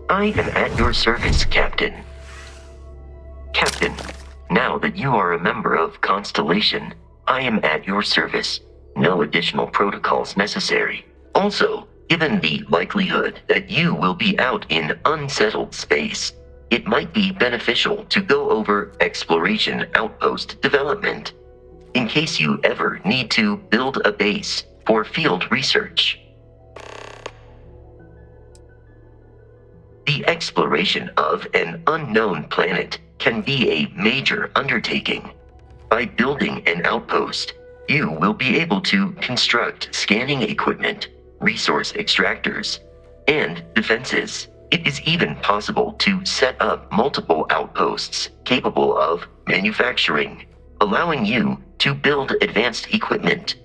I am at your service, Captain. Captain, now that you are a member of Constellation, I am at your service. No additional protocols necessary. Also, given the likelihood that you will be out in unsettled space, it might be beneficial to go over exploration outpost development, in case you ever need to build a base for field research. The exploration of an unknown planet can be a major undertaking. By building an outpost, you will be able to construct scanning equipment, resource extractors, and defenses. It is even possible to set up multiple outposts capable of manufacturing, allowing you to build advanced equipment.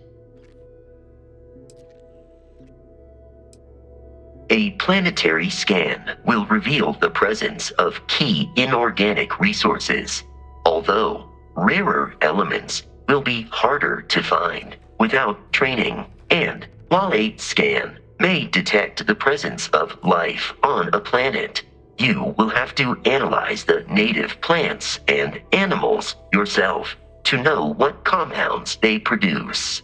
A planetary scan will reveal the presence of key inorganic resources, although rarer elements will be harder to find without training. And while a scan may detect the presence of life on a planet, you will have to analyze the native plants and animals yourself to know what compounds they produce.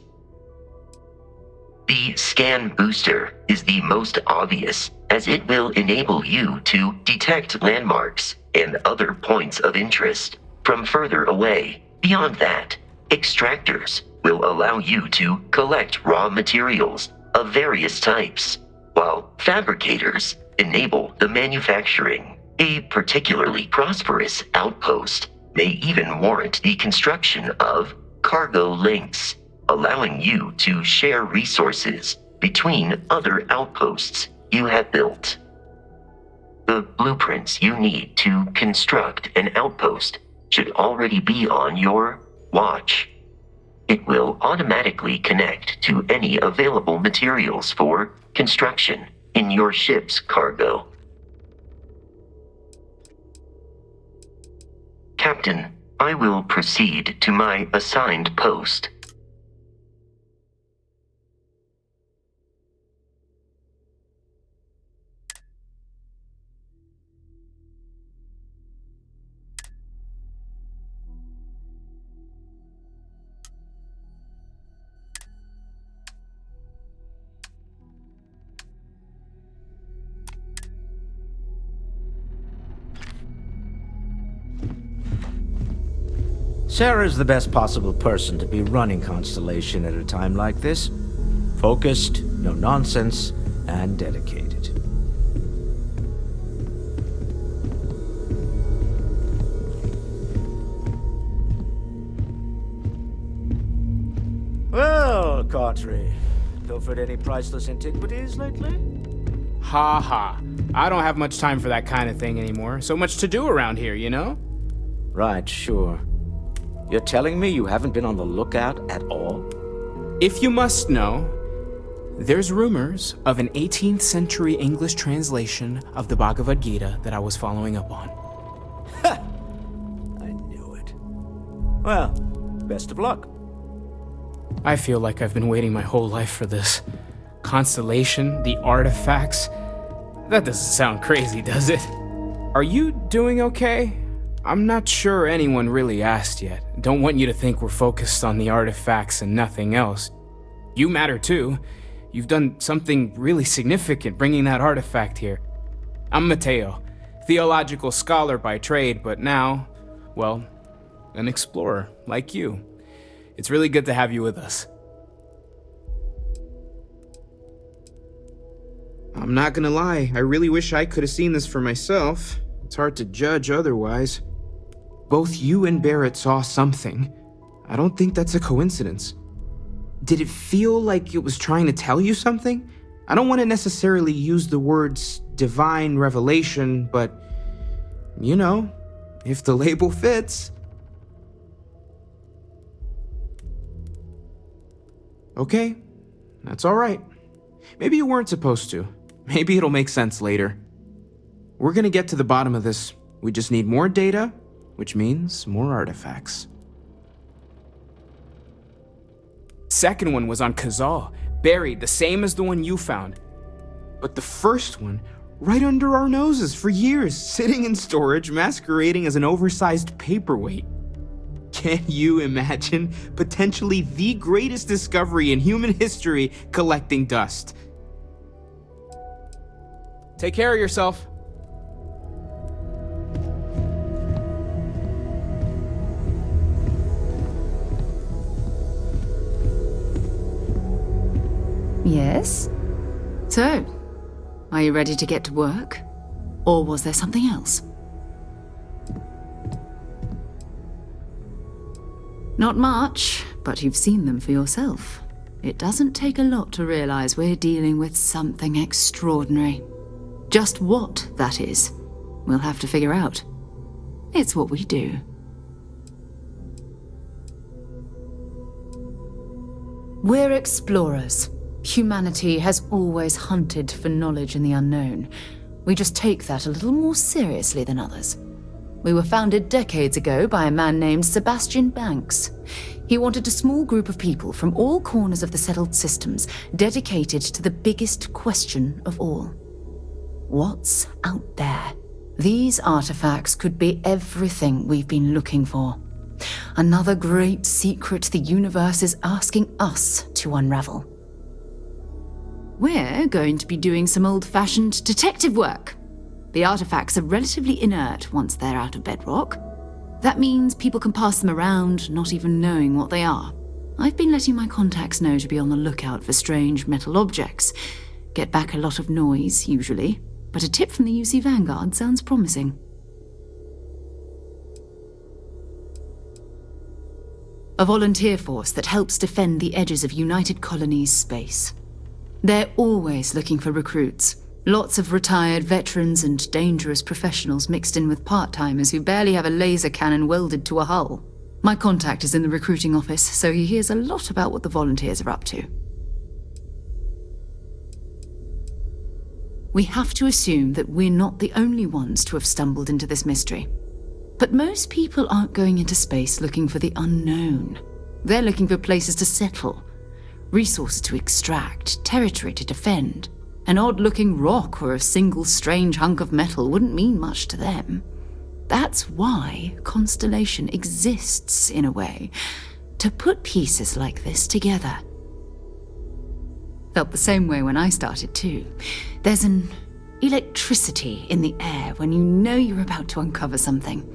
The scan booster is the most obvious, as it will enable you to detect landmarks and other points of interest from further away. Beyond that, extractors will allow you to collect raw materials of various types, while fabricators enable the manufacturing. A particularly prosperous outpost may even warrant the construction of cargo links, allowing you to share resources between other outposts you have built. The blueprints you need to construct an outpost should already be on your watch. It will automatically connect to any available materials for construction in your ship's cargo. Captain, I will proceed to my assigned post. Sarah's the best possible person to be running Constellation at a time like this. Focused, no nonsense, and dedicated. Well, Cartry, pilfered any priceless antiquities lately? Ha ha. I don't have much time for that kind of thing anymore. So much to do around here, you know? Right, sure. You're telling me you haven't been on the lookout at all? If you must know, there's rumors of an 18th century English translation of the Bhagavad Gita that I was following up on. Ha! I knew it. Well, best of luck. I feel like I've been waiting my whole life for this. Constellation, the artifacts. That doesn't sound crazy, does it? Are you doing okay? I'm not sure anyone really asked yet. Don't want you to think we're focused on the artifacts and nothing else. You matter too. You've done something really significant bringing that artifact here. I'm Mateo, theological scholar by trade, but now, well, an explorer like you. It's really good to have you with us. I'm not gonna lie, I really wish I could have seen this for myself. It's hard to judge otherwise. Both you and Barrett saw something. I don't think that's a coincidence. Did it feel like it was trying to tell you something? I don't want to necessarily use the words divine revelation, but, you know, if the label fits. Okay, that's all right. Maybe you weren't supposed to. Maybe it'll make sense later. We're gonna get to the bottom of this. We just need more data, which means more artifacts. Second one was on Kazal, buried, the same as the one you found. But the first one right under our noses for years, sitting in storage, masquerading as an oversized paperweight. Can you imagine potentially the greatest discovery in human history collecting dust? Take care of yourself. Yes? So, are you ready to get to work? Or was there something else? Not much, but you've seen them for yourself. It doesn't take a lot to realize we're dealing with something extraordinary. Just what that is, we'll have to figure out. It's what we do. We're explorers. Humanity has always hunted for knowledge in the unknown. We just take that a little more seriously than others. We were founded decades ago by a man named Sebastian Banks. He wanted a small group of people from all corners of the settled systems dedicated to the biggest question of all. What's out there? These artifacts could be everything we've been looking for. Another great secret the universe is asking us to unravel. We're going to be doing some old-fashioned detective work. The artifacts are relatively inert once they're out of bedrock. That means people can pass them around, not even knowing what they are. I've been letting my contacts know to be on the lookout for strange metal objects. Get back a lot of noise, usually, but a tip from the UC Vanguard sounds promising. A volunteer force that helps defend the edges of United Colonies space. They're always looking for recruits. Lots of retired veterans and dangerous professionals mixed in with part-timers who barely have a laser cannon welded to a hull. My contact is in the recruiting office, so he hears a lot about what the volunteers are up to. We have to assume that we're not the only ones to have stumbled into this mystery. But most people aren't going into space looking for the unknown. They're looking for places to settle, resources to extract, territory to defend. An odd-looking rock or a single strange hunk of metal wouldn't mean much to them. That's why Constellation exists, in a way, to put pieces like this together. Felt the same way when I started, too. There's an electricity in the air when you know you're about to uncover something.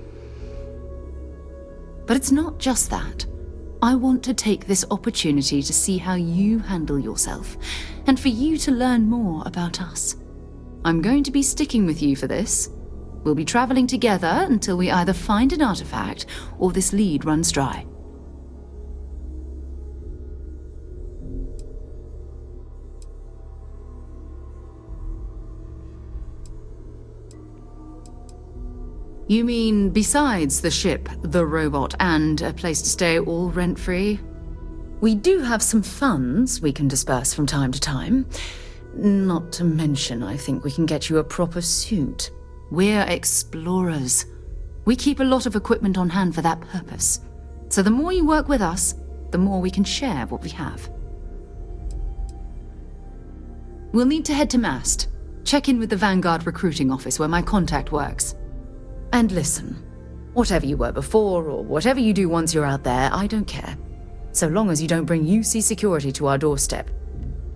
But it's not just that. I want to take this opportunity to see how you handle yourself, and for you to learn more about us. I'm going to be sticking with you for this. We'll be traveling together until we either find an artifact or this lead runs dry. You mean besides the ship, the robot, and a place to stay all rent-free? We do have some funds we can disperse from time to time. Not to mention, I think we can get you a proper suit. We're explorers. We keep a lot of equipment on hand for that purpose. So the more you work with us, the more we can share what we have. We'll need to head to Mast. Check in with the Vanguard recruiting office where my contact works. And listen, whatever you were before or whatever you do once you're out there, I don't care. So long as you don't bring UC security to our doorstep.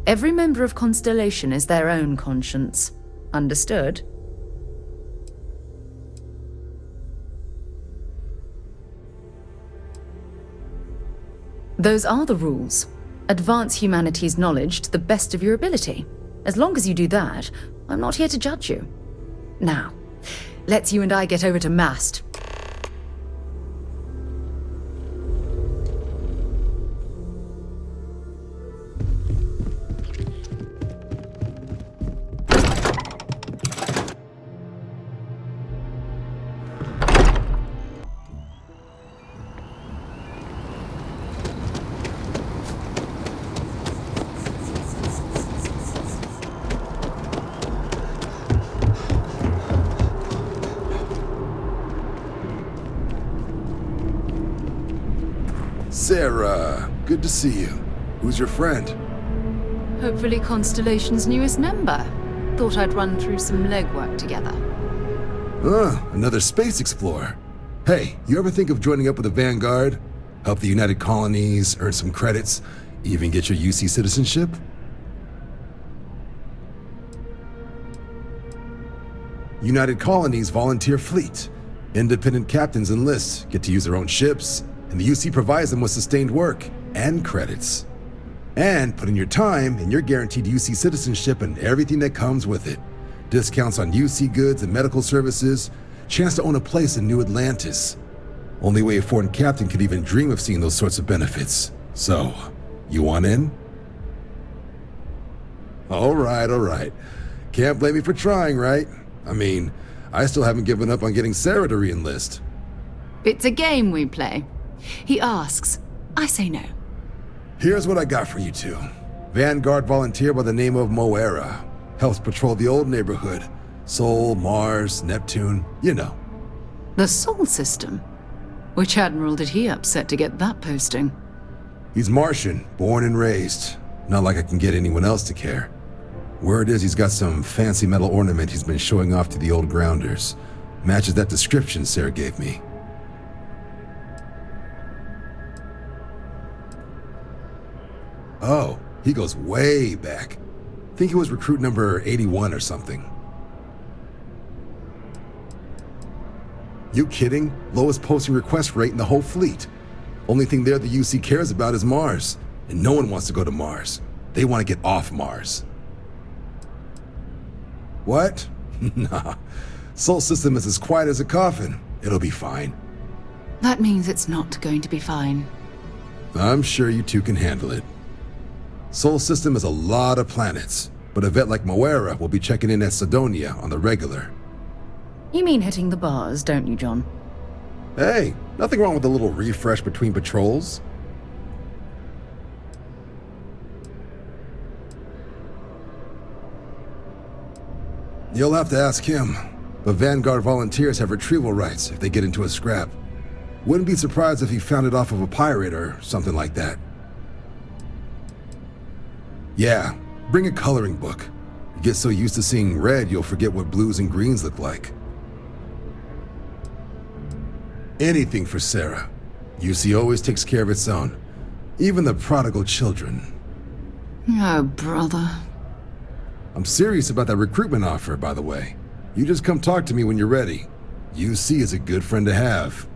Every member of Constellation is their own conscience. Understood? Those are the rules. Advance humanity's knowledge to the best of your ability. As long as you do that, I'm not here to judge you. Now, let's you and I get over to Mast. Sarah, good to see you. Who's your friend? Hopefully Constellation's newest member. Thought I'd run through some legwork together. Another space explorer. Hey, you ever think of joining up with the Vanguard? Help the United Colonies, earn some credits, even get your UC citizenship? United Colonies volunteer fleet. Independent captains enlist, get to use their own ships, and the UC provides them with sustained work and credits. And put in your time, and you're guaranteed UC citizenship and everything that comes with it. Discounts on UC goods and medical services, chance to own a place in New Atlantis. Only way a foreign captain could even dream of seeing those sorts of benefits. So, you want in? All right. Can't blame me for trying, right? I mean, I still haven't given up on getting Sarah to re-enlist. It's a game we play. He asks, I say no. Here's what I got for you two. Vanguard volunteer by the name of MOARA. Helps patrol the old neighborhood. Sol, Mars, Neptune, you know. The Sol system? Which admiral did he upset to get that posting? He's Martian, born and raised. Not like I can get anyone else to care. Word is he's got some fancy metal ornament he's been showing off to the old grounders. Matches that description Sarah gave me. Oh, he goes way back. Think he was recruit number 81 or something. You kidding? Lowest posting request rate in the whole fleet. Only thing there the UC cares about is Mars. And no one wants to go to Mars. They want to get off Mars. What? Nah. Sol system is as quiet as a coffin. It'll be fine. That means it's not going to be fine. I'm sure you two can handle it. Sol system is a lot of planets, but a vet like MOARA will be checking in at Sidonia on the regular. You mean hitting the bars, don't you, John? Hey, nothing wrong with a little refresh between patrols. You'll have to ask him, but Vanguard volunteers have retrieval rights if they get into a scrap. Wouldn't be surprised if he found it off of a pirate or something like that. Yeah, bring a coloring book. You get so used to seeing red, you'll forget what blues and greens look like. Anything for Sarah. UC always takes care of its own. Even the prodigal children. Oh, brother. I'm serious about that recruitment offer, by the way. You just come talk to me when you're ready. UC is a good friend to have.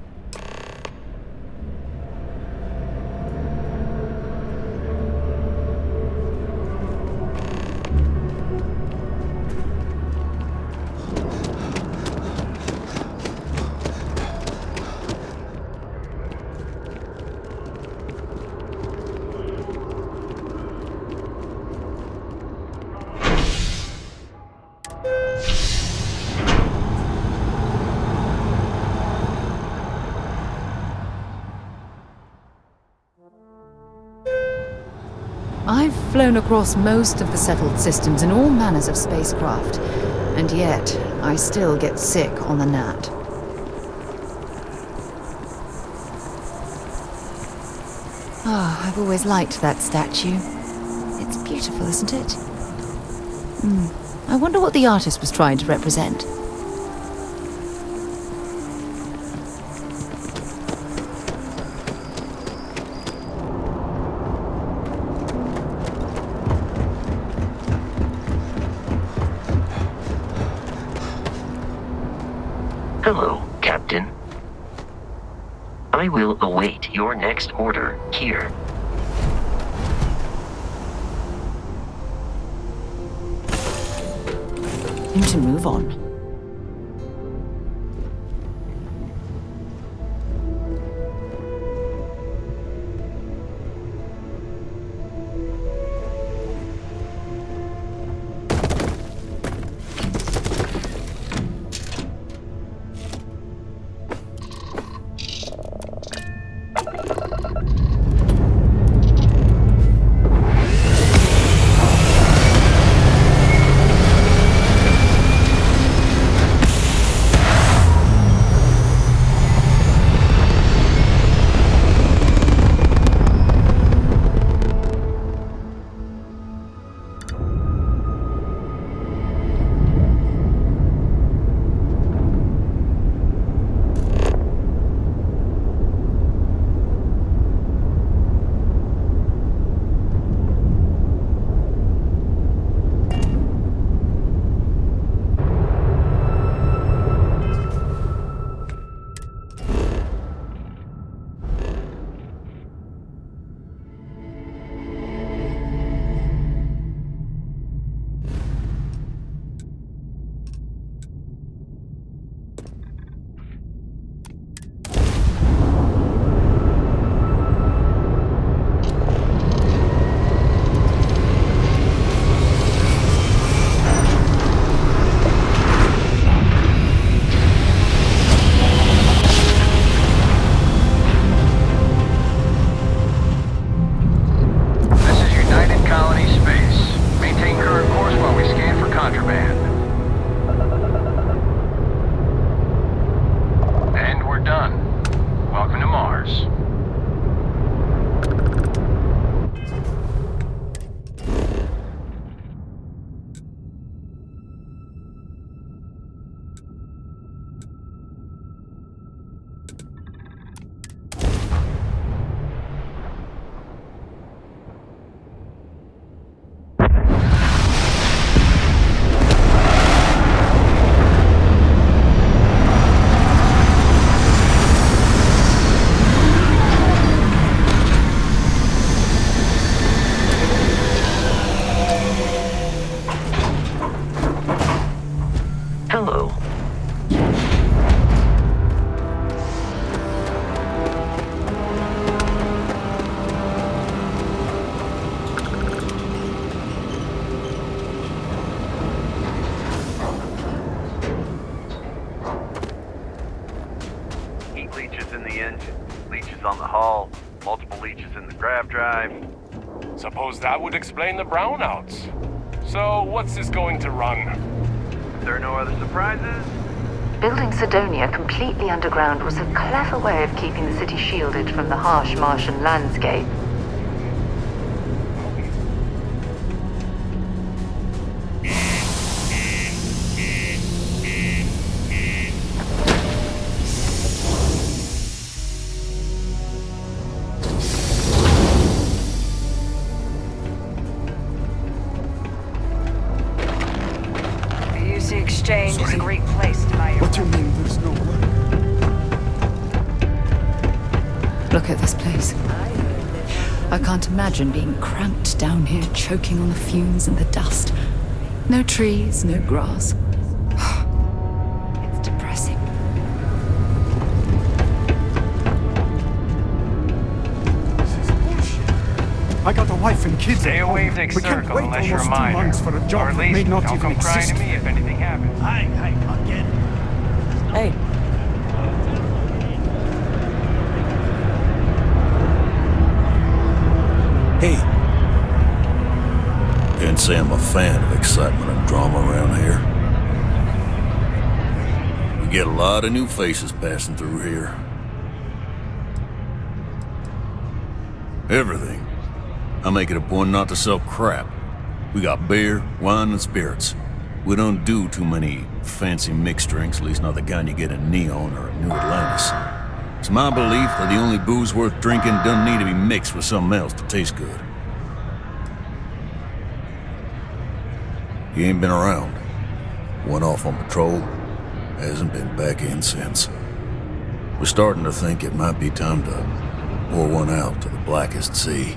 I've flown across most of the settled systems in all manners of spacecraft, and yet I still get sick on the gnat. Ah, I've always liked that statue. It's beautiful, isn't it? I wonder what the artist was trying to represent. Hello, Captain. I will await your next order here. Him to move on. hull, multiple leeches in the grav drive. Suppose that would explain the brownouts. So, what's this going to run? If there are no other surprises, Building Sidonia completely underground was a clever way of keeping the city shielded from the harsh Martian landscape. Exchange is a great place to buy your... What do you mean there's no one? Look at this place. I can't imagine being cramped down here, choking on the fumes and the dust. No trees, no grass. It's depressing. This is bullshit. I got a wife and kids. Stay at home. away from the We can't circle wait unless you're a almost 2 minor. months for a Or job at that least may not don't even come crying exist. to me if anything happens. Hey, I'll get it. Hey. Hey, Can't say I'm a fan of excitement and drama around here. We get a lot of new faces passing through here. Everything. I make it a point not to sell crap. We got beer, wine, and spirits. We don't do too many fancy mixed drinks, at least not the kind you get in Neon or New Atlantis. It's my belief that the only booze worth drinking doesn't need to be mixed with something else to taste good. He ain't been around. Went off on patrol. Hasn't been back in since. We're starting to think it might be time to pour one out to the blackest sea.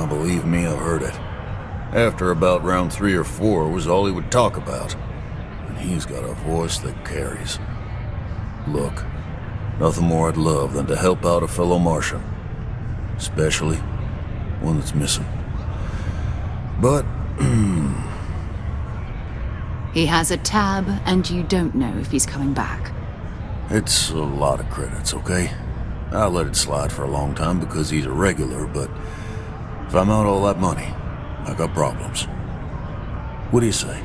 Believe me, I've heard it. After about round 3 or 4 was all he would talk about. And he's got a voice that carries. Look, nothing more I'd love than to help out a fellow Martian. Especially one that's missing. But, He has a tab, and you don't know if he's coming back. it's a lot of credits, okay? I let it slide for a long time because he's a regular, but if I'm out all that money, I got problems. What do you say?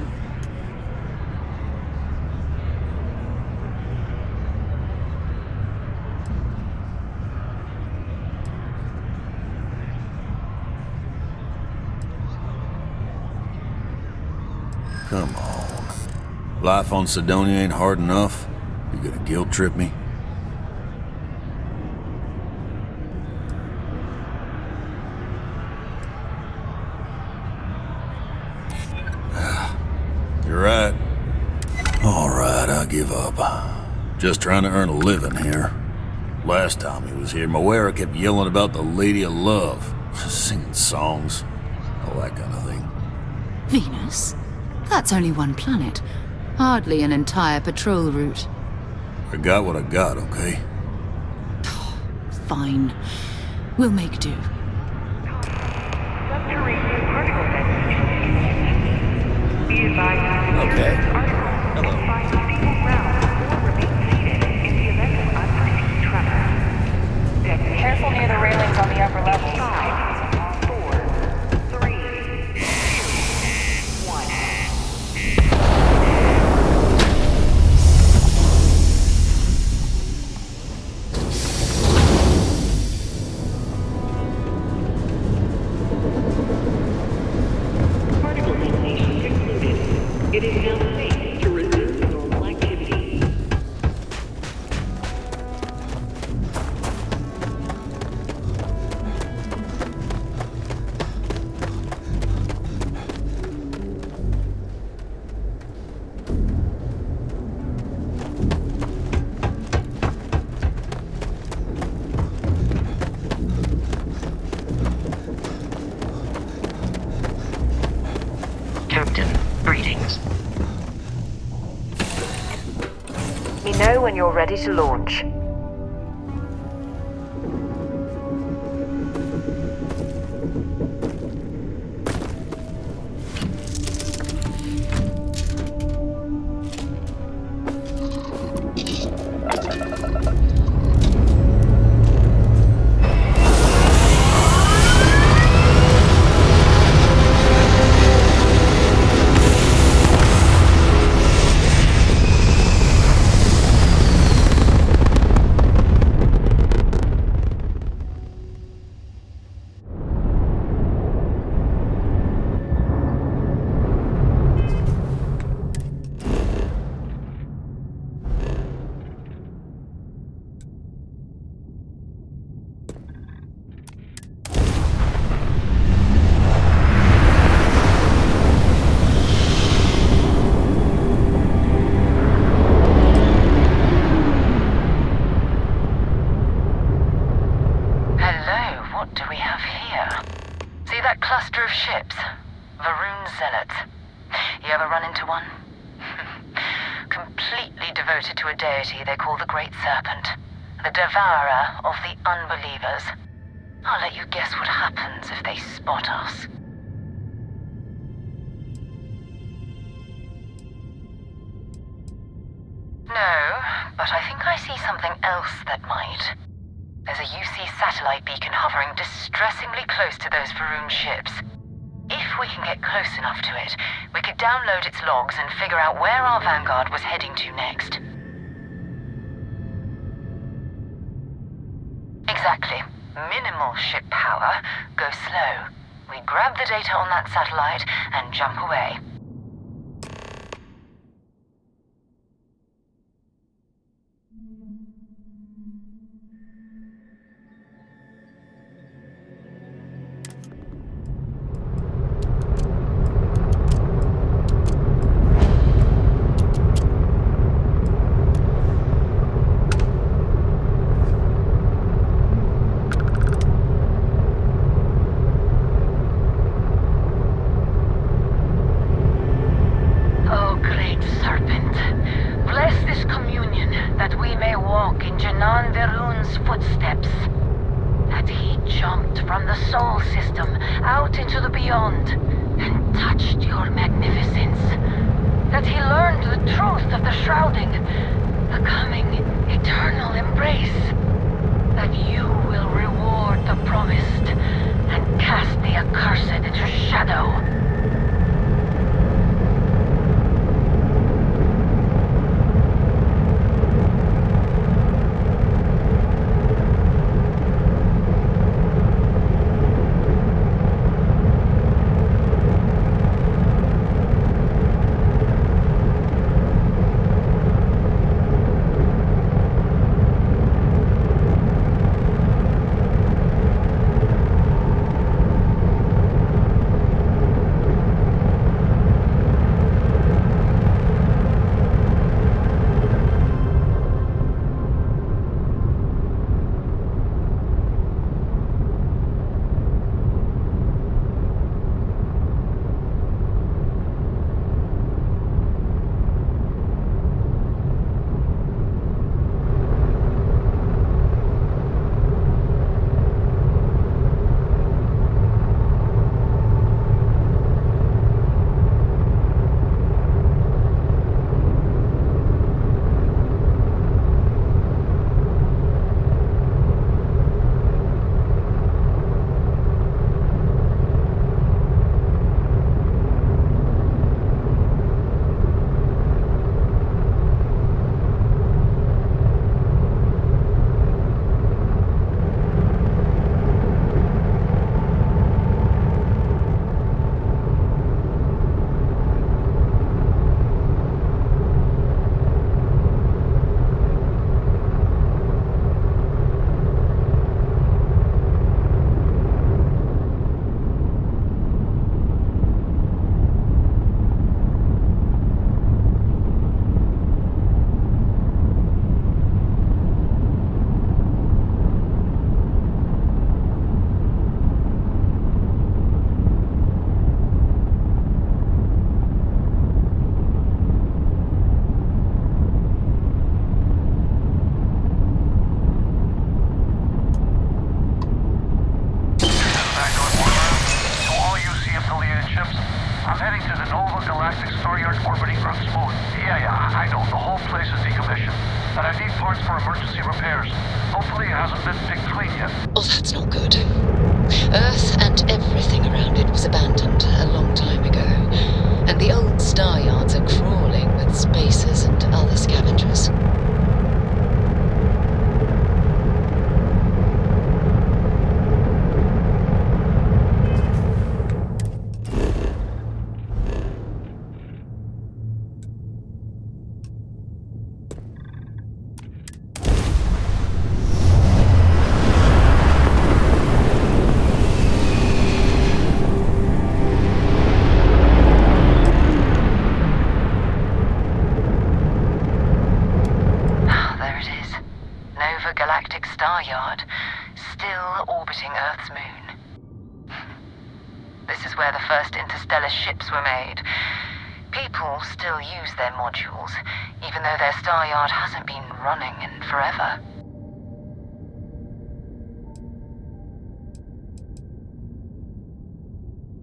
Come on. Life on Sidonia ain't hard enough. You gonna guilt trip me? You're right. All right, I give up. Just trying to earn a living here. Last time he was here, MOARA kept yelling about the Lady of Love, singing songs, all that kind of thing. Venus? That's only one planet. Hardly an entire patrol route. I got what I got, okay? Fine. We'll make do. Subterranean particle density. Be advised. Okay. Hello. Find stable ground or remain seated in the event of unforeseen tremor. Careful near the railings on the upper levels. 5, 4, 3, 2, 1. Particle elimination concluded. It is now safe to resume normal activity. Captain, greetings. Let me know when you're ready to launch. ships. Varun zealots. You ever run into one? Completely devoted to a deity they call the Great Serpent. The devourer of the unbelievers. I'll let you guess what happens if they spot us. No, but I think I see something else that might. There's a UC satellite beacon hovering distressingly close to those Varun ships. If we can get close enough to it, we could download its logs and figure out where our Vanguard was heading to next. Exactly. Minimal ship power, go slow. We grab the data on that satellite and jump away. This is where the first interstellar ships were made. People still use their modules, even though their star yard hasn't been running in forever.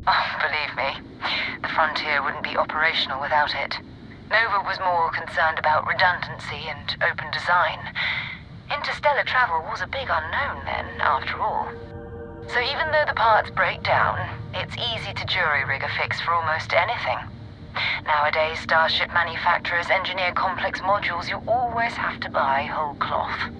Oh, believe me, the Frontier wouldn't be operational without it. Nova was more concerned about redundancy and open design. Interstellar travel was a big unknown then, after all. So even though the parts break down, it's easy to jury-rig a fix for almost anything. Nowadays, starship manufacturers engineer complex modules you always have to buy whole cloth.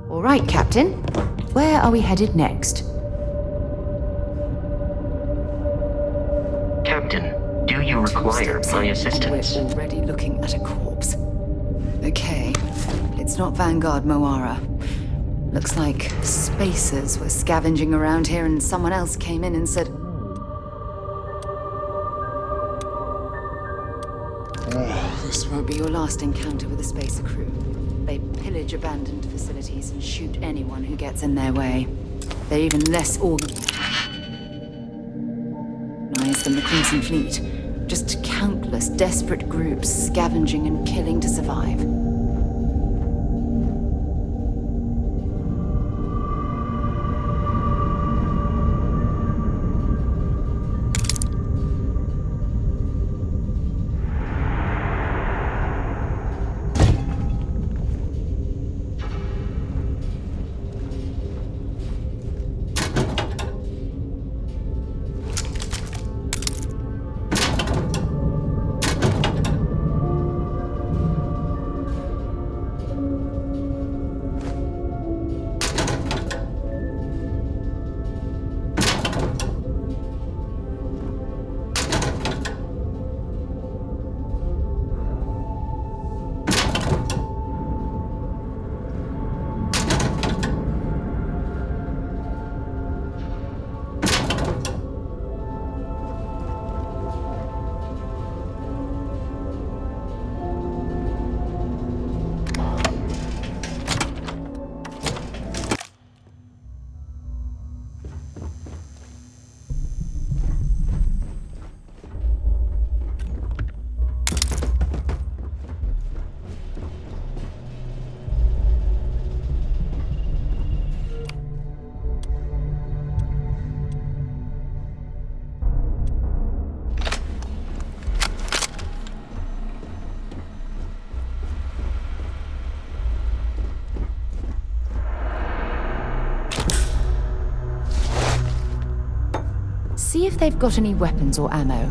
All right, Captain. Where are we headed next? Captain, do you require my assistance? We're already looking at a corpse. Okay, it's not Vanguard MOARA. Looks like spacers were scavenging around here and someone else came in and said... This won't be your last encounter with a spacer crew. They pillage abandoned facilities and shoot anyone who gets in their way. They're even less organized than the Crimson Fleet. Just countless desperate groups scavenging and killing to survive. See if they've got any weapons or ammo.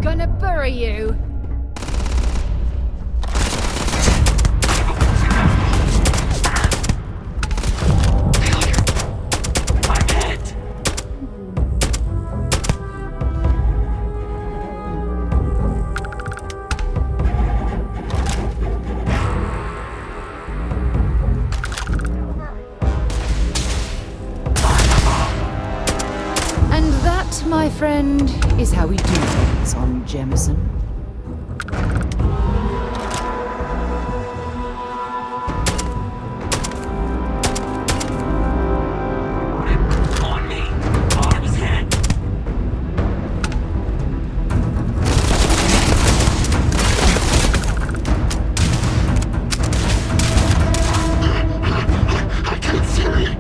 Gonna bury you! friend, is how we do things on Jemison. On me. Arms in. I can't see.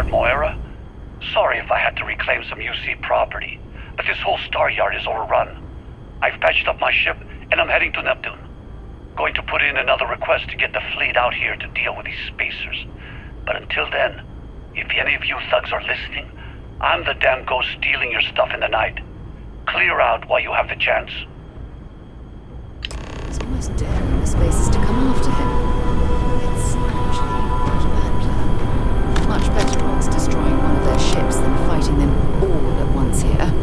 MOARA? Sorry if I had to reclaim some UC property, but this whole star yard is overrun. I've patched up my ship, and I'm heading to Neptune. Going to put in another request to get the fleet out here to deal with these spacers. But until then, If any of you thugs are listening, I'm the damn ghost stealing your stuff in the night. Clear out while you have the chance. He's almost daring the spaces to come after him. It's actually not a bad plan. Much better odds destroying one of their ships than fighting them all at once here.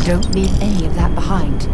Don't leave any of that behind.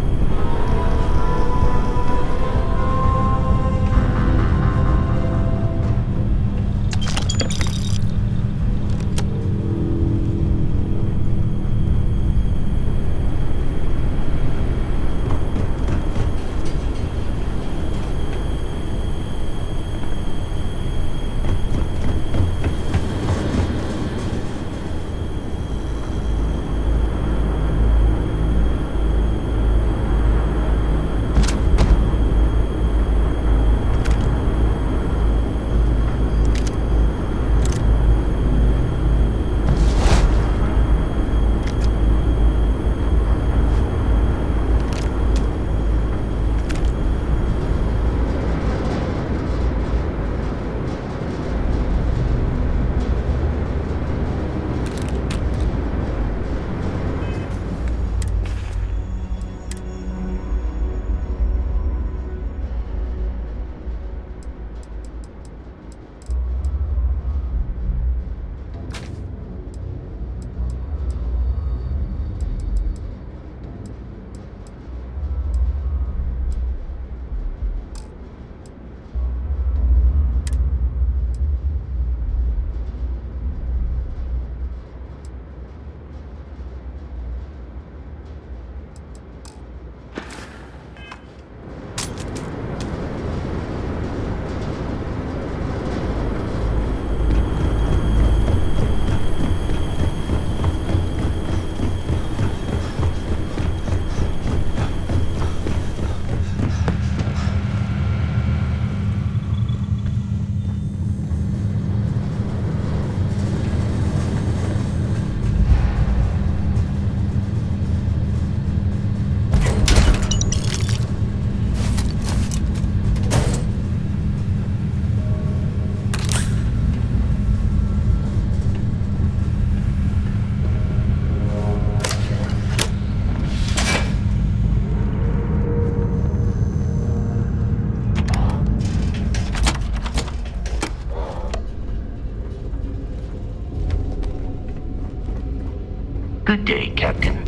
Good day, Captain.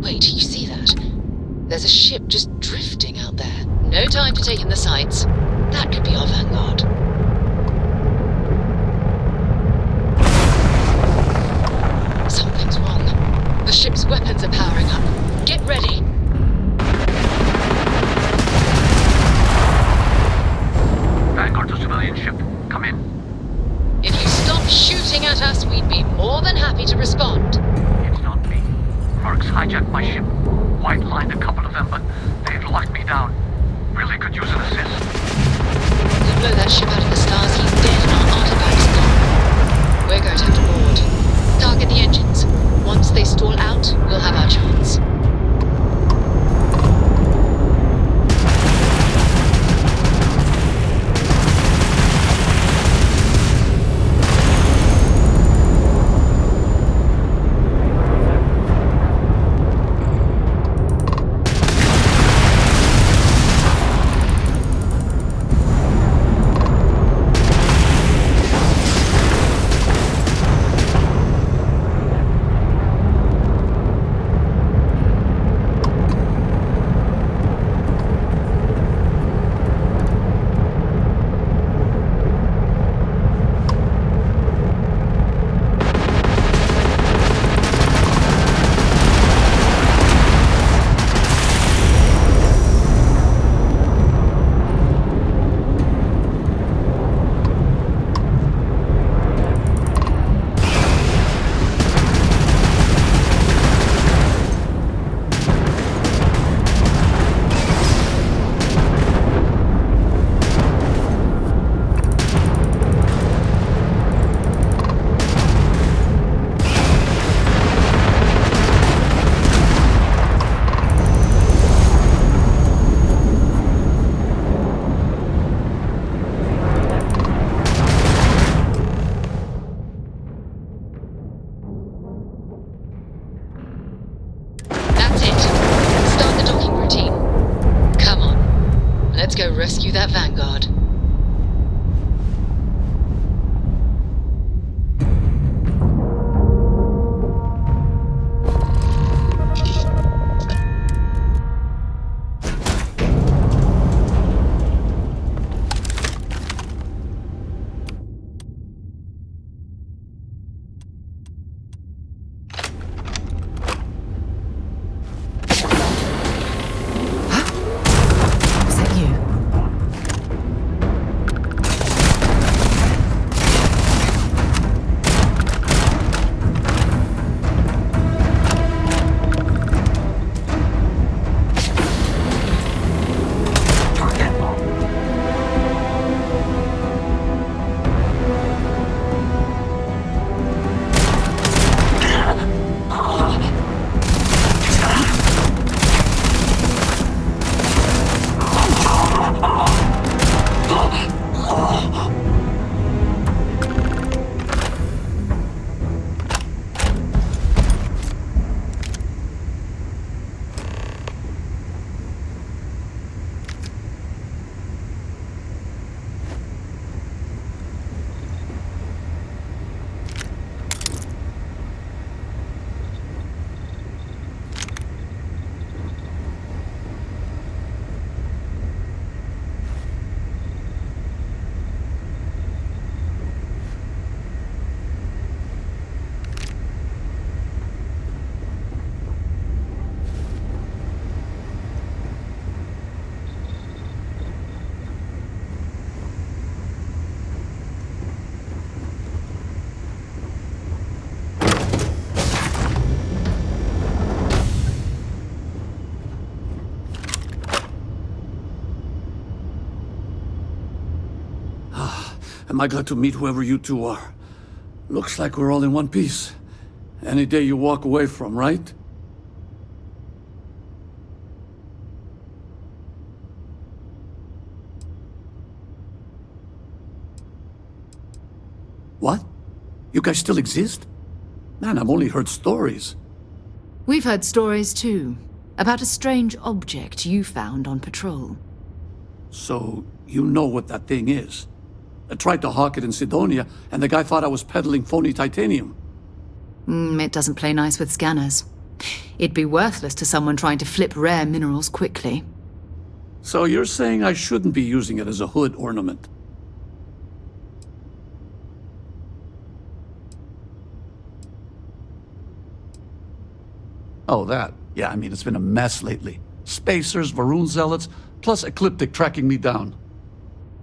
Wait, you see that? There's a ship just drifting out there. No time to take in the sights. That could be our vanguard. Something's wrong. The ship's weapons are powering up. Get ready. Vanguard's a civilian ship. Come in. If you stop shooting at us, we'd be more than happy to respond. It's not me. Softworks hijacked my ship. White-lined a couple of them, but they've locked me down. Really could use an assist. We'll blow that ship out of the stars, he's dead and our artifacts gone. We're going to have to board. Target the engines. Once they stall out, we'll have our chance. Go rescue that Vanguard. Am I glad to meet whoever you two are? Looks like we're all in one piece. Any day you walk away from, right? What? You guys still exist? Man, I've only heard stories. We've heard stories too, about a strange object you found on patrol. So, you know what that thing is? I tried to hawk it in Sidonia, and the guy thought I was peddling phony titanium. It doesn't play nice with scanners. It'd be worthless to someone trying to flip rare minerals quickly. So you're saying I shouldn't be using it as a hood ornament? Oh, that. Yeah, I mean, it's been a mess lately. Spacers, Varun zealots, plus Ecliptic tracking me down.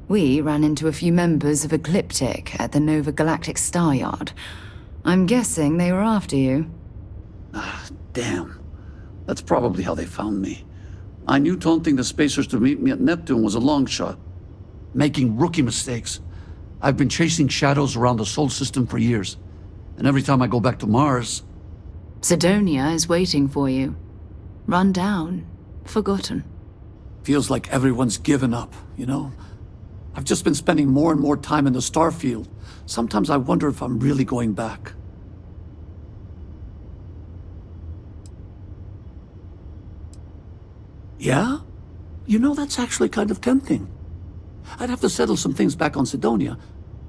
We ran into a few members of Ecliptic at the Nova Galactic Star Yard. I'm guessing they were after you. Damn. That's probably how they found me. I knew taunting the spacers to meet me at Neptune was a long shot. Making rookie mistakes. I've been chasing shadows around the Sol system for years. And every time I go back to Mars... Sidonia is waiting for you. Run down. Forgotten. Feels like everyone's given up, you know? I've just been spending more and more time in the Starfield. Sometimes I wonder if I'm really going back. Yeah? You know, that's actually kind of tempting. I'd have to settle some things back on Sidonia.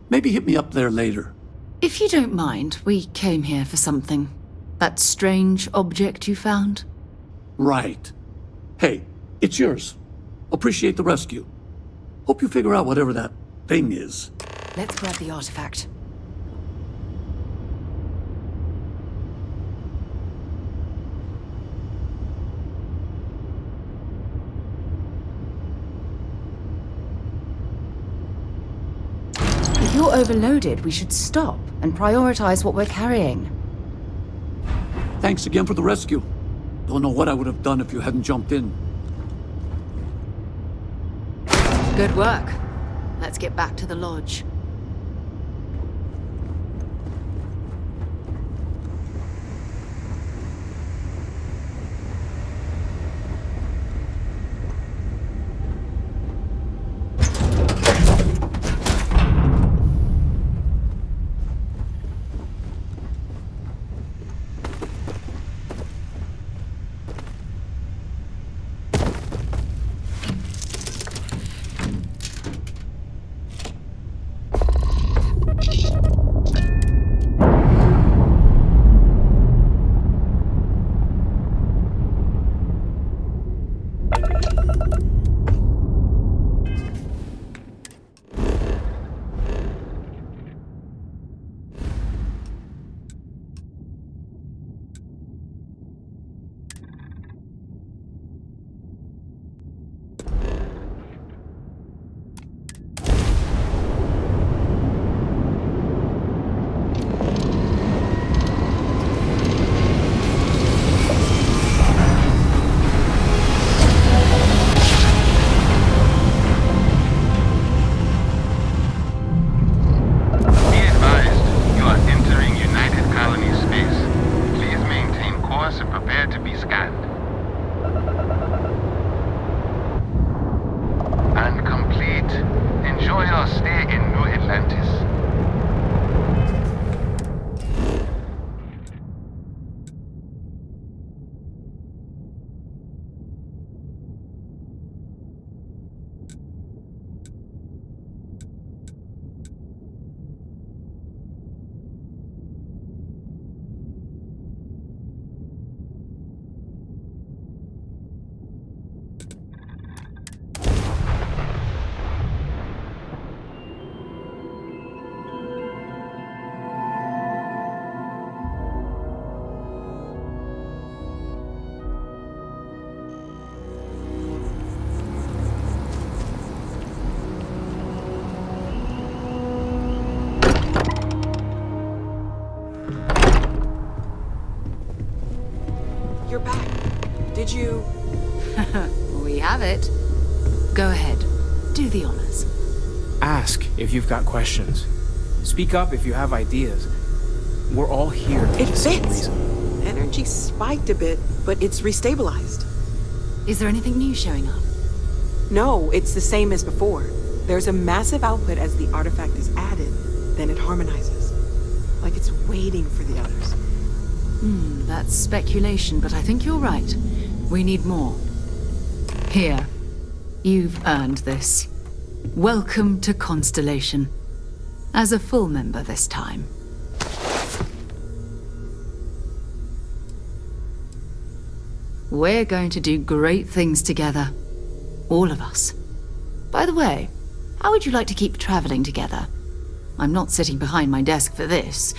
Maybe hit me up there later. If you don't mind, we came here for something. That strange object you found? Right. Hey, it's yours. Appreciate the rescue. Hope you figure out whatever that thing is. Let's grab the artifact. If you're overloaded, we should stop and prioritize what we're carrying. Thanks again for the rescue. Don't know what I would have done if you hadn't jumped in. Good work. Let's get back to the lodge. You're back. Did you... We have it. Go ahead. Do the honors. Ask if you've got questions. Speak up if you have ideas. We're all here for the same reason. Energy spiked a bit, but it's restabilized. Is there anything new showing up? No, it's the same as before. There's a massive output as the artifact is added, then it harmonizes. Like it's waiting for the others. That's speculation, but I think you're right. We need more. Here. You've earned this. Welcome to Constellation. As a full member this time. We're going to do great things together. All of us. By the way, how would you like to keep traveling together? I'm not sitting behind my desk for this.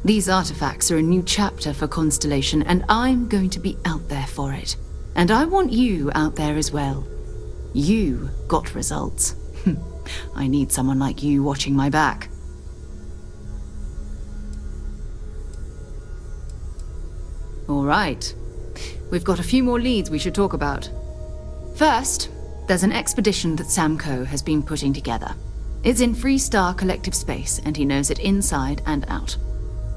These artifacts are a new chapter for Constellation, and I'm going to be out there for it. And I want you out there as well. You got results. I need someone like you watching my back. All right. we've got a few more leads we should talk about. First, there's an expedition that Samco has been putting together. It's in Freestar Collective Space, and he knows it inside and out.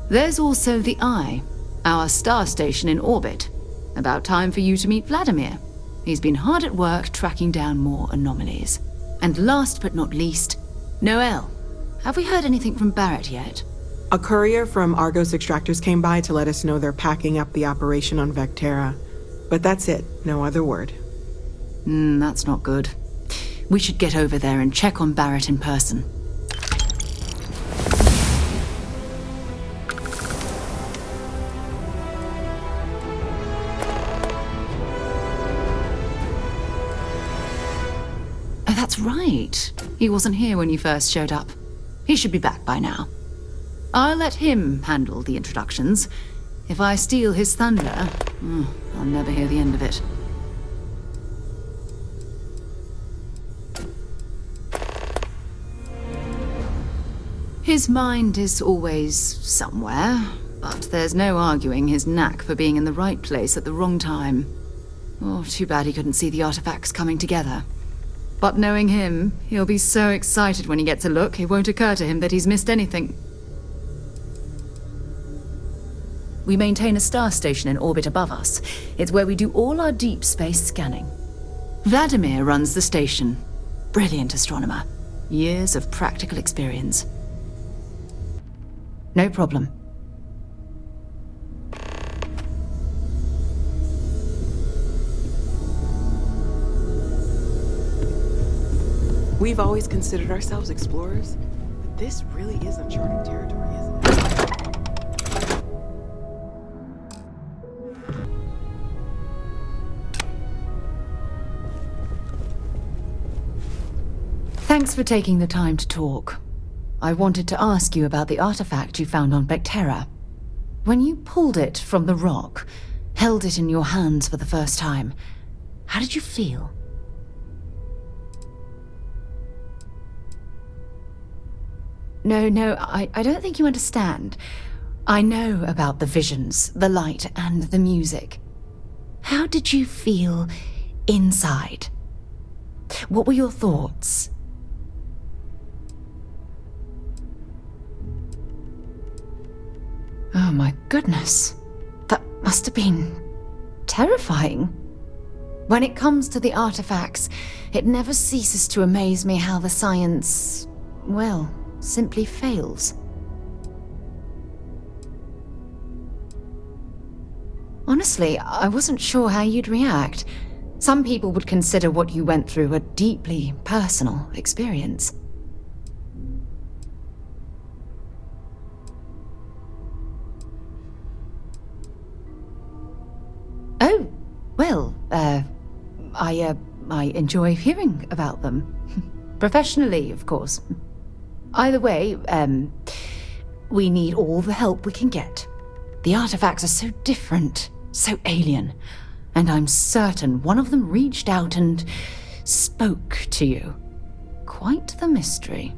There's also the Eye, our star station in orbit. About time for you to meet Vladimir. He's been hard at work tracking down more anomalies. And last but not least, Noel. Have we heard anything from Barrett yet? A courier from Argos Extractors came by to let us know they're packing up the operation on Vectera. But that's it, no other word. That's not good. We should get over there and check on Barrett in person. Oh, that's right. He wasn't here when you first showed up. He should be back by now. I'll let him handle the introductions. If I steal his thunder, I'll never hear the end of it. His mind is always somewhere, but there's no arguing his knack for being in the right place at the wrong time. Oh, too bad he couldn't see the artifacts coming together. But knowing him, he'll be so excited when he gets a look, it won't occur to him that he's missed anything. We maintain a star station in orbit above us. It's where we do all our deep space scanning. Vladimir runs the station. Brilliant astronomer. Years of practical experience. No problem. We've always considered ourselves explorers, but this really is uncharted territory, isn't it? Thanks for taking the time to talk. I wanted to ask you about the artifact you found on Vectera. When you pulled it from the rock, held it in your hands for the first time, how did you feel? No, I don't think you understand. I know about the visions, the light, and the music. How did you feel inside? What were your thoughts? Oh my goodness. That must have been terrifying. When it comes to the artifacts, it never ceases to amaze me how the science, well, simply fails. Honestly, I wasn't sure how you'd react. Some people would consider what you went through a deeply personal experience. Oh, well, I enjoy hearing about them. Professionally, of course. Either way, we need all the help we can get. The artifacts are so different, so alien, and I'm certain one of them reached out and spoke to you. Quite the mystery.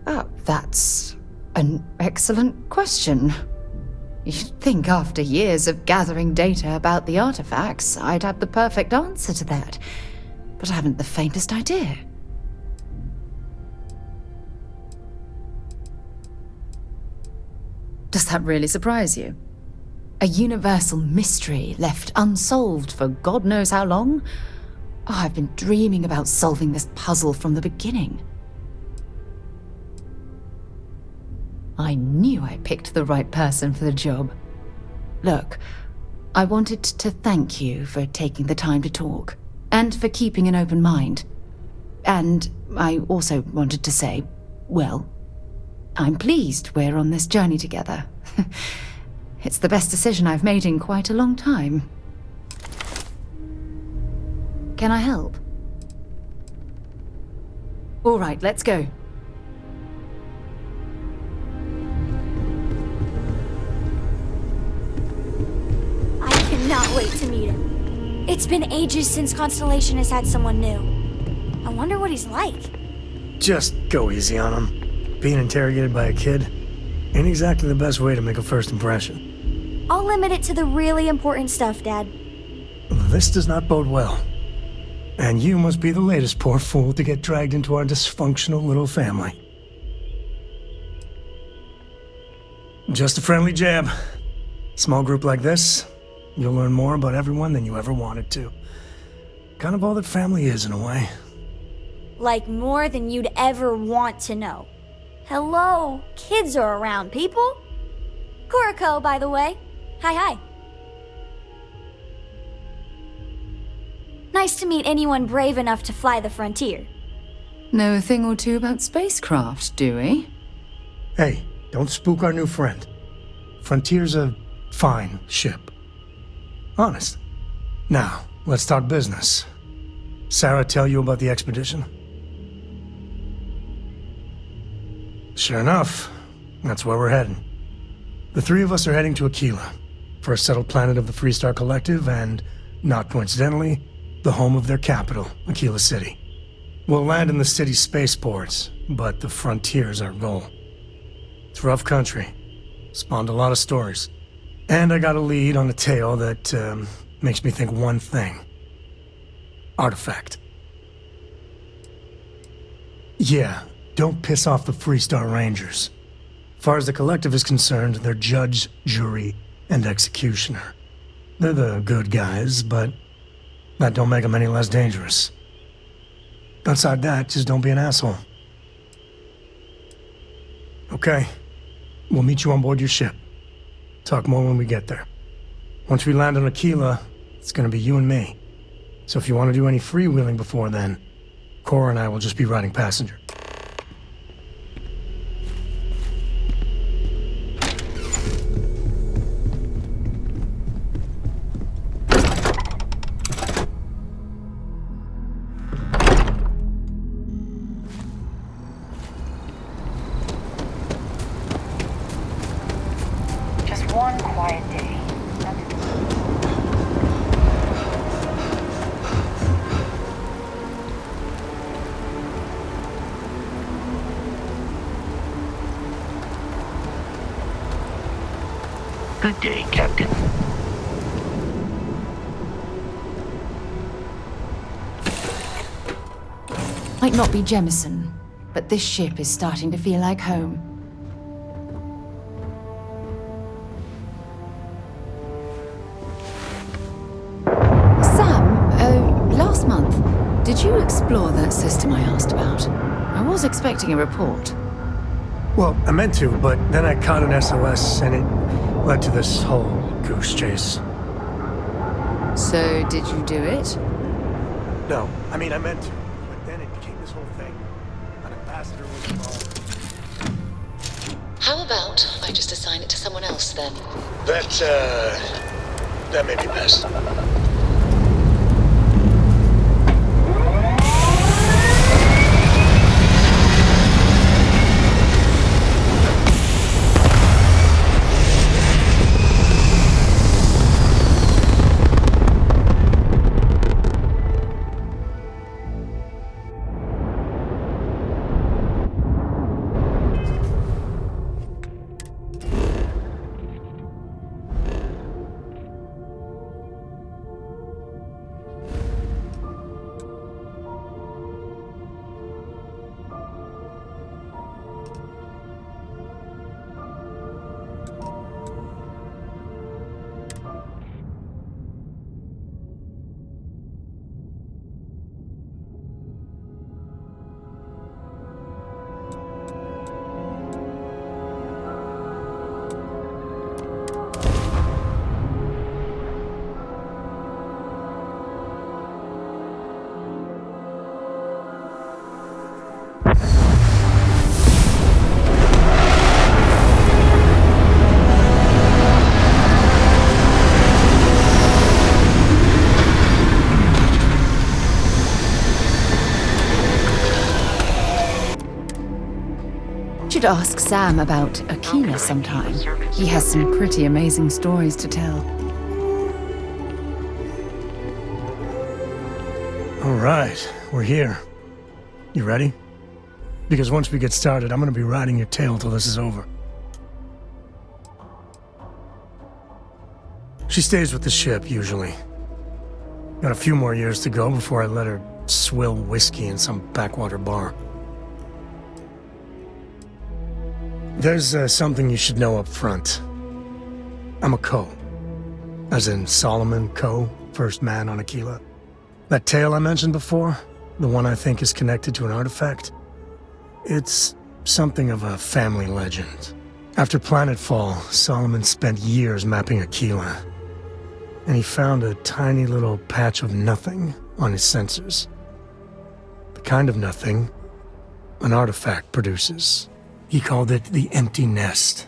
Oh, that's an excellent question. You'd think after years of gathering data about the artifacts, I'd have the perfect answer to that, but I haven't the faintest idea. Does that really surprise you? A universal mystery left unsolved for God knows how long? Oh, I've been dreaming about solving this puzzle from the beginning. I knew I picked the right person for the job. Look, I wanted to thank you for taking the time to talk, and for keeping an open mind. And I also wanted to say, well, I'm pleased we're on this journey together. It's the best decision I've made in quite a long time. Can I help? All right, let's go. I cannot wait to meet him. It's been ages since Constellation has had someone new. I wonder what he's like. Just go easy on him. Being interrogated by a kid ain't exactly the best way to make a first impression. I'll limit it to the really important stuff, Dad. This does not bode well. And you must be the latest poor fool to get dragged into our dysfunctional little family. Just a friendly jab. Small group like this, you'll learn more about everyone than you ever wanted to. Kind of all that family is, in a way. Like more than you'd ever want to know. Hello, kids are around, people. Kuriko, by the way. Hi. Nice to meet anyone brave enough to fly the frontier. Know a thing or two about spacecraft, do we? Hey, don't spook our new friend. Frontier's a fine ship. Honest. Now, let's talk business. Sarah tell you about the expedition? Sure enough, that's where we're heading. The three of us are heading to Aquila, first settled planet of the Freestar Collective and, not coincidentally, the home of their capital, Aquila City. We'll land in the city's spaceports, but the frontier's our goal. It's rough country. Spawned a lot of stories. And I got a lead on a tale that makes me think one thing. Artifact. Yeah, don't piss off the Freestar Rangers. Far as the Collective is concerned, they're judge, jury, and executioner. They're the good guys, but that don't make them any less dangerous. Outside that, just don't be an asshole. Okay. We'll meet you on board your ship. Talk more when we get there. Once we land on Aquila, it's gonna be you and me. So if you want to do any freewheeling before then, Cora and I will just be riding passenger. Just one quiet day. Good day, Captain. Might not be Jemison, but this ship is starting to feel like home. Sam, last month, did you explore that system I asked about? I was expecting a report. Well, I meant to, but then I caught an SOS and it led to this whole goose chase. So, did you do it? No, I mean, I meant to, but then it became this whole thing. An ambassador was involved. How about I just assign it to someone else then? That may be best. Should ask Sam about Aquila sometime. He has some pretty amazing stories to tell. All right, we're here. You ready? Because once we get started, I'm gonna be riding your tail till this is over. She stays with the ship, usually. Got a few more years to go before I let her swill whiskey in some backwater bar. There's something you should know up front. I'm a Co. As in Solomon Co., first man on Aquila. That tale I mentioned before, the one I think is connected to an artifact, it's something of a family legend. After planetfall, Solomon spent years mapping Aquila, and he found a tiny little patch of nothing on his sensors. The kind of nothing an artifact produces. He called it the Empty Nest.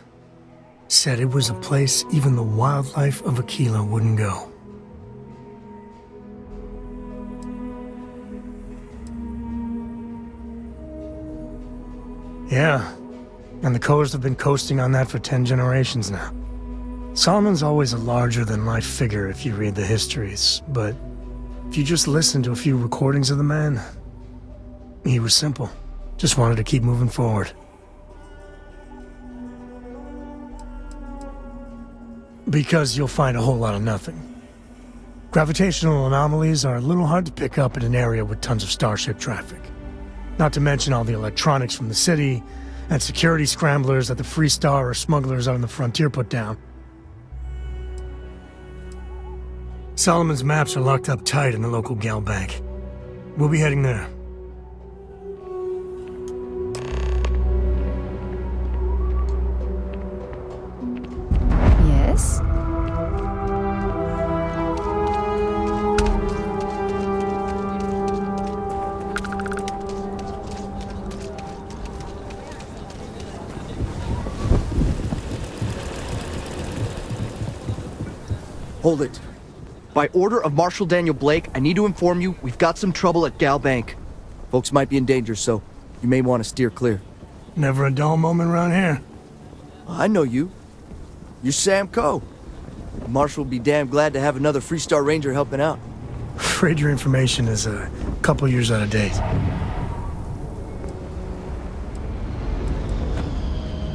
Said it was a place even the wildlife of Aquila wouldn't go. Yeah, and the Coast have been coasting on that for 10 generations now. Solomon's always a larger-than-life figure if you read the histories, but if you just listen to a few recordings of the man, he was simple. Just wanted to keep moving forward. Because you'll find a whole lot of nothing. Gravitational anomalies are a little hard to pick up in an area with tons of starship traffic. Not to mention all the electronics from the city, and security scramblers that the Free Star or smugglers out on the frontier put down. Solomon's maps are locked up tight in the local gal bank. We'll be heading there. Yes? Hold it. By order of Marshal Daniel Blake, I need to inform you we've got some trouble at Gal Bank. Folks might be in danger, so you may want to steer clear. Never a dull moment around here. I know you. You're Sam Coe. Marshal will be damn glad to have another Free Star Ranger helping out. Afraid your information is a couple years out of date.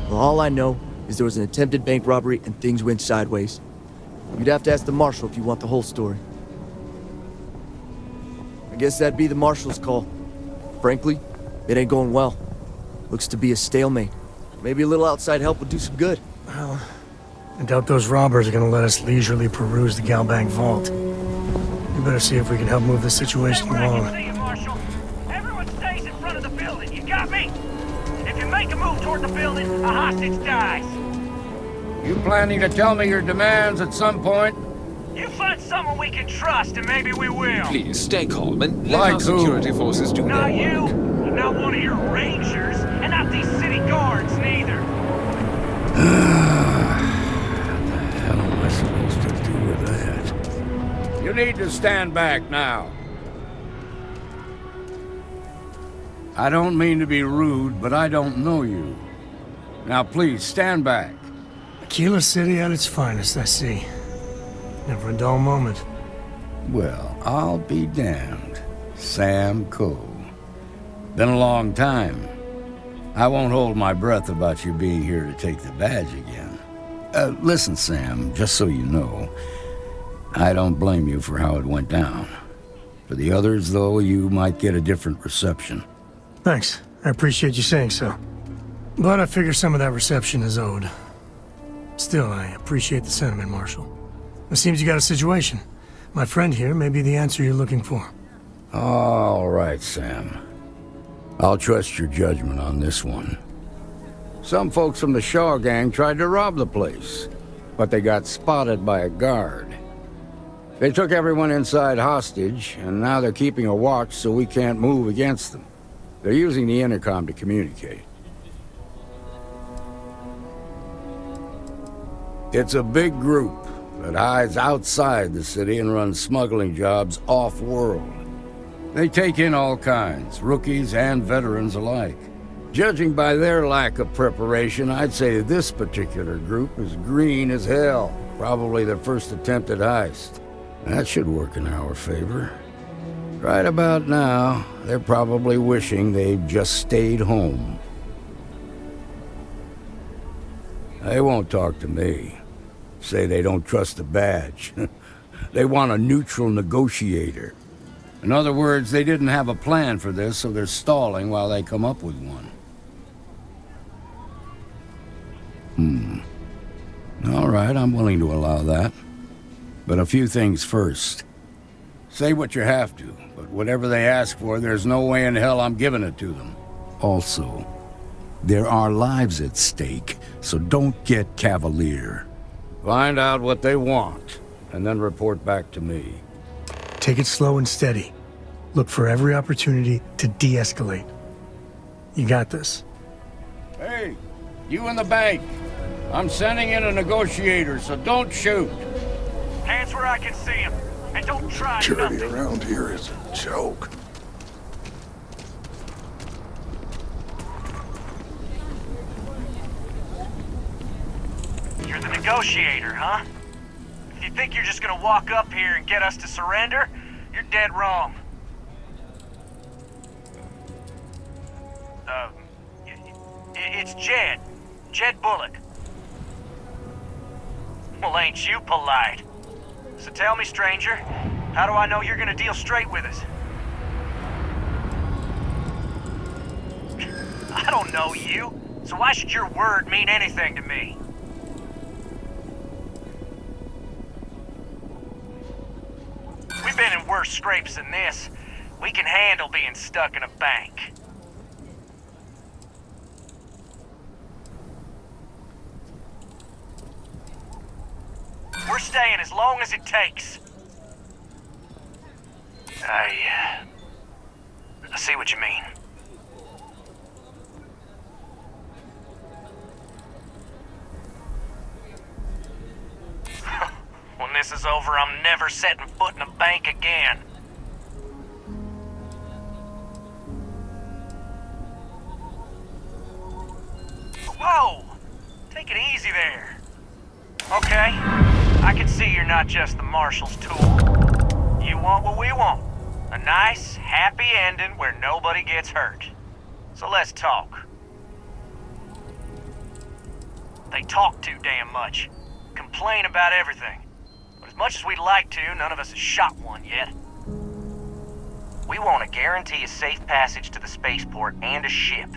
Well, all I know is there was an attempted bank robbery and things went sideways. You'd have to ask the Marshal if you want the whole story. I guess that'd be the Marshal's call. Frankly, it ain't going well. Looks to be a stalemate. Maybe a little outside help would do some good. Well, I doubt those robbers are gonna let us leisurely peruse the Gal Bank vault. We better see if we can help move this situation along. Marshal. Everyone stays in front of the building, you got me? If you make a move toward the building, a hostage dies. You planning to tell me your demands at some point? You find someone we can trust, and maybe we will. Please stay calm and Like let our who? security forces do Not their you, work. not one of your rangers, and not these city guards neither. What the hell am I supposed to do with that? You need to stand back now. I don't mean to be rude, but I don't know you. Now please, stand back. Aquila City at its finest, I see. Never a dull moment. Well, I'll be damned. Sam Coe. Been a long time. I won't hold my breath about you being here to take the badge again. Listen, Sam, just so you know, I don't blame you for how it went down. For the others, though, you might get a different reception. Thanks. I appreciate you saying so. But I figure some of that reception is owed. Still, I appreciate the sentiment, Marshal. It seems you got a situation. My friend here may be the answer you're looking for. All right, Sam. I'll trust your judgment on this one. Some folks from the Shaw gang tried to rob the place, but they got spotted by a guard. They took everyone inside hostage, and now they're keeping a watch so we can't move against them. They're using the intercom to communicate. It's a big group that hides outside the city and runs smuggling jobs off-world. They take in all kinds, rookies and veterans alike. Judging by their lack of preparation, I'd say this particular group is green as hell. Probably their first attempt at heist. That should work in our favor. Right about now, they're probably wishing they'd just stayed home. They won't talk to me. say they don't trust the badge. They want a neutral negotiator. In other words, they didn't have a plan for this, so they're stalling while they come up with one. All right, I'm willing to allow that. But a few things first. Say what you have to, but whatever they ask for, there's no way in hell I'm giving it to them. Also, there are lives at stake, so don't get cavalier. Find out what they want, and then report back to me. Take it slow and steady. Look for every opportunity to de-escalate. You got this. Hey, you in the bank. I'm sending in a negotiator, so don't shoot. Hands where I can see him. And don't try Security nothing. around here is a joke. You're the negotiator, huh? If you think you're just gonna walk up here and get us to surrender, you're dead wrong. It's Jed. Jed Bullock. Well, ain't you polite? So tell me, stranger, how do I know you're gonna deal straight with us? I don't know you, so why should your word mean anything to me? We've been in worse scrapes than this. We can handle being stuck in a bank. We're staying as long as it takes. I see what you mean. When this is over, I'm never setting foot in a bank again. Whoa! Take it easy there. Okay, I can see you're not just the Marshal's tool. You want what we want. A nice, happy ending where nobody gets hurt. So let's talk. They talk too damn much. Complain about everything. But as much as we'd like to, none of us has shot one yet. We want to guarantee a safe passage to the spaceport and a ship.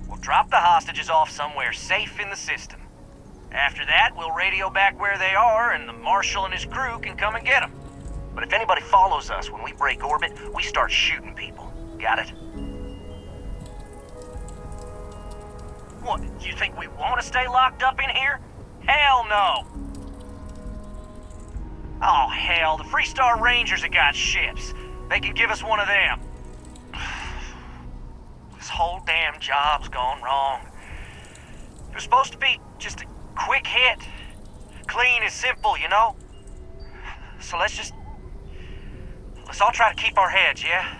We'll drop the hostages off somewhere safe in the system. After that, we'll radio back where they are, and the Marshal and his crew can come and get them. But if anybody follows us when we break orbit, we start shooting people. Got it? What, you think we want to stay locked up in here? Hell no! Oh, hell, the Freestar Rangers have got ships. They can give us one of them. This whole damn job's gone wrong. It was supposed to be just a quick hit. Clean and simple, you know? So let's all try to keep our heads, yeah?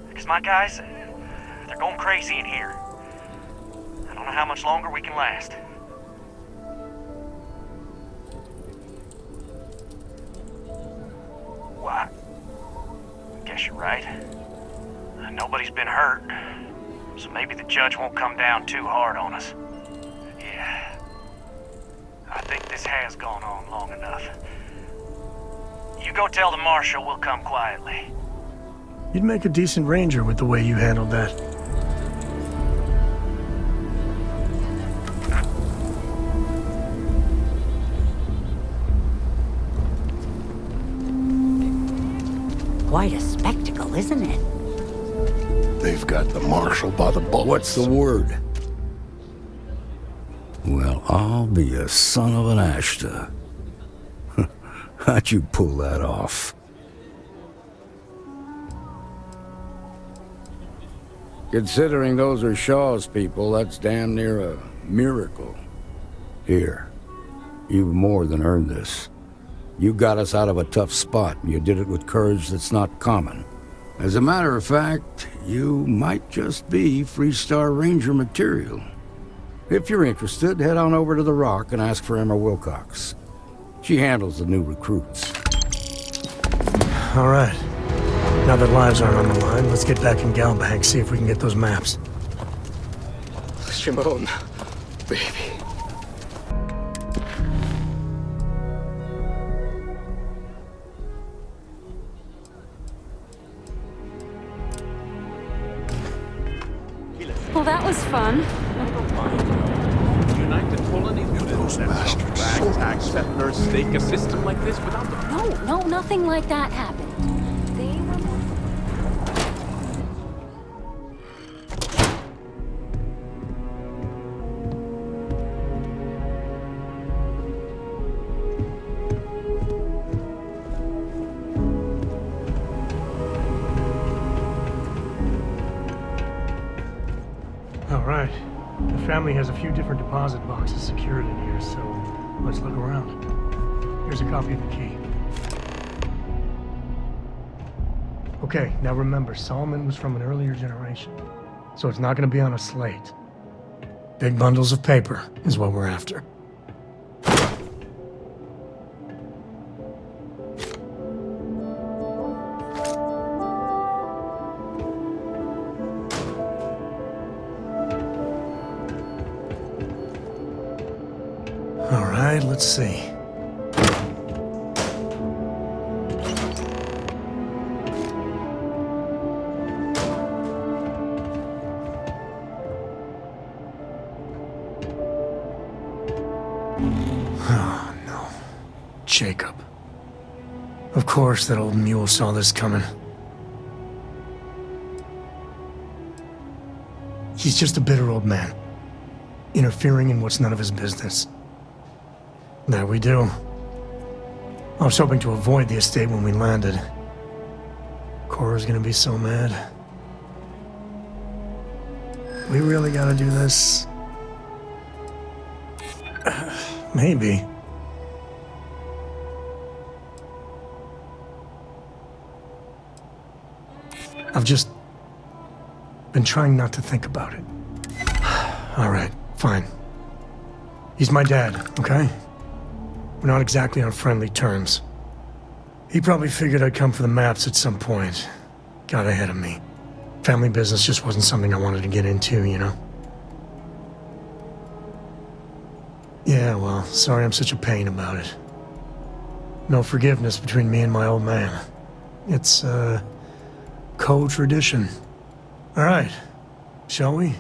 Because my guys, they're going crazy in here. I don't know how much longer we can last. Why? I guess you're right. Nobody's been hurt, so maybe the judge won't come down too hard on us. Yeah. I think this has gone on long enough. You go tell the Marshal we'll come quietly. You'd make a decent ranger with the way you handled that. Quite a spectacle, isn't it? They've got the Marshal by the bullets. What's the word? Well, I'll be a son of an Ashta. How'd you pull that off? Considering those are Shaw's people, that's damn near a miracle. Here, you've more than earned this. You got us out of a tough spot, and you did it with courage that's not common. As a matter of fact, you might just be Freestar Ranger material. If you're interested, head on over to the Rock and ask for Emma Wilcox. She handles the new recruits. All right. Now that lives aren't on the line, let's get back in Galbank, see if we can get those maps. Shimon, baby. was fun. Unite the colonies with those bastards. Ragtag settlers stake a system like this without the... No, nothing like that happened. They were... All right. The family has a few different deposit boxes secured in here, so let's look around. Here's a copy of the key. Okay, now remember, Solomon was from an earlier generation, so it's not going to be on a slate. Big bundles of paper is what we're after. All right, let's see. Oh, no. Jacob. Of course that old mule saw this coming. He's just a bitter old man, interfering in what's none of his business. There we do. I was hoping to avoid the estate when we landed. Cora's gonna be so mad. We really gotta do this? Maybe. I've just been trying not to think about it. All right, fine. He's my dad, okay? We're not exactly on friendly terms. He probably figured I'd come for the maps at some point. Got ahead of me. Family business just wasn't something I wanted to get into, you know? Yeah, well, sorry I'm such a pain about it. No forgiveness between me and my old man. It's, co-tradition. All right, shall we?